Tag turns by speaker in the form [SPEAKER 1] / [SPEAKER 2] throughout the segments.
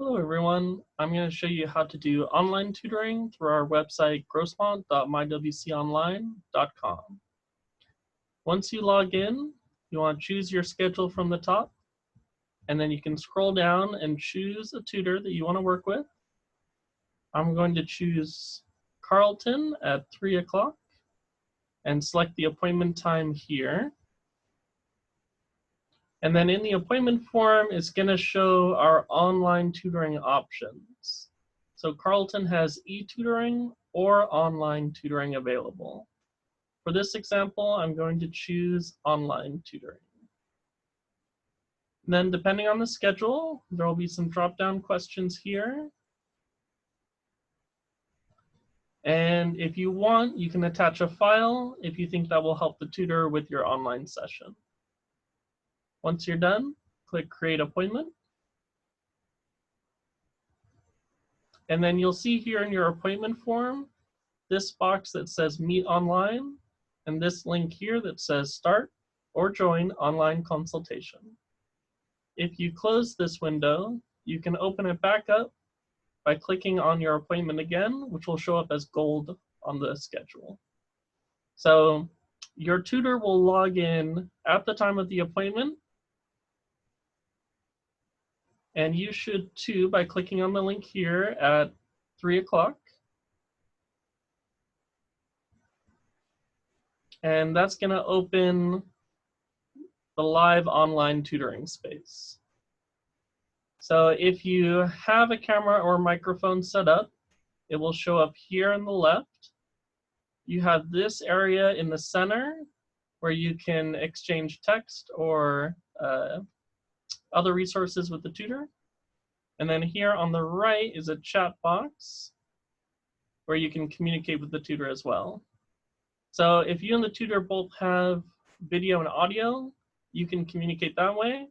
[SPEAKER 1] Hello everyone, I'm going to show you how to do online tutoring through our website grossmont.mywconline.com. Once you log in, you want to choose your schedule from the top, and then you can scroll down and choose a tutor that you want to work with. I'm going to choose Carlton at 3 o'clock and select the appointment time here. And then in the appointment form, it's going to show our online tutoring options. So Carlton has e-tutoring or online tutoring available. For this example, I'm going to choose online tutoring. And then depending on the schedule, there will be some drop-down questions here. And if you want, you can attach a file if you think that will help the tutor with your online session. Once you're done, click Create Appointment. And then you'll see here in your appointment form, this box that says Meet Online, and this link here that says Start or Join Online Consultation. If you close this window, you can open it back up by clicking on your appointment again, which will show up as gold on the schedule. So your tutor will log in at the time of the appointment, and you should too by clicking on the link here at 3 o'clock. And that's going to open the live online tutoring space. So if you have a camera or microphone set up, it will show up here on the left. You have this area in the center where you can exchange text or other resources with the tutor. And then here on the right is a chat box where you can communicate with the tutor as well. So if you and the tutor both have video and audio, you can communicate that way.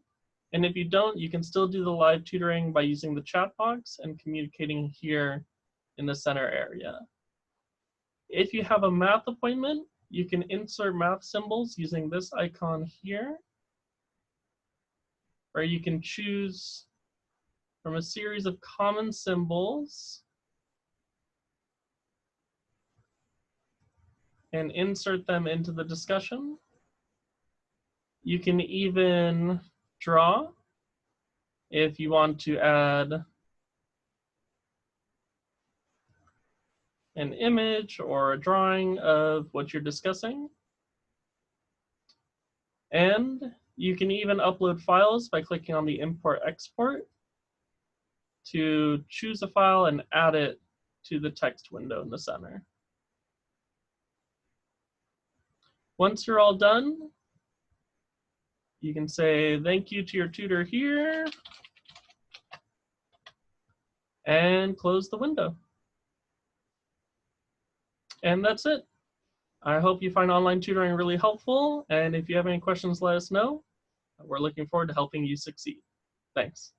[SPEAKER 1] And if you don't, you can still do the live tutoring by using the chat box and communicating here in the center area. If you have a math appointment, you can insert math symbols using this icon here, where you can choose from a series of common symbols and insert them into the discussion. You can even draw if you want to add an image or a drawing of what you're discussing. And you can even upload files by clicking on the Import Export to choose a file and add it to the text window in the center. Once you're all done, you can say thank you to your tutor here and close the window. And that's it. I hope you find online tutoring really helpful, and if you have any questions, let us know. We're looking forward to helping you succeed. Thanks.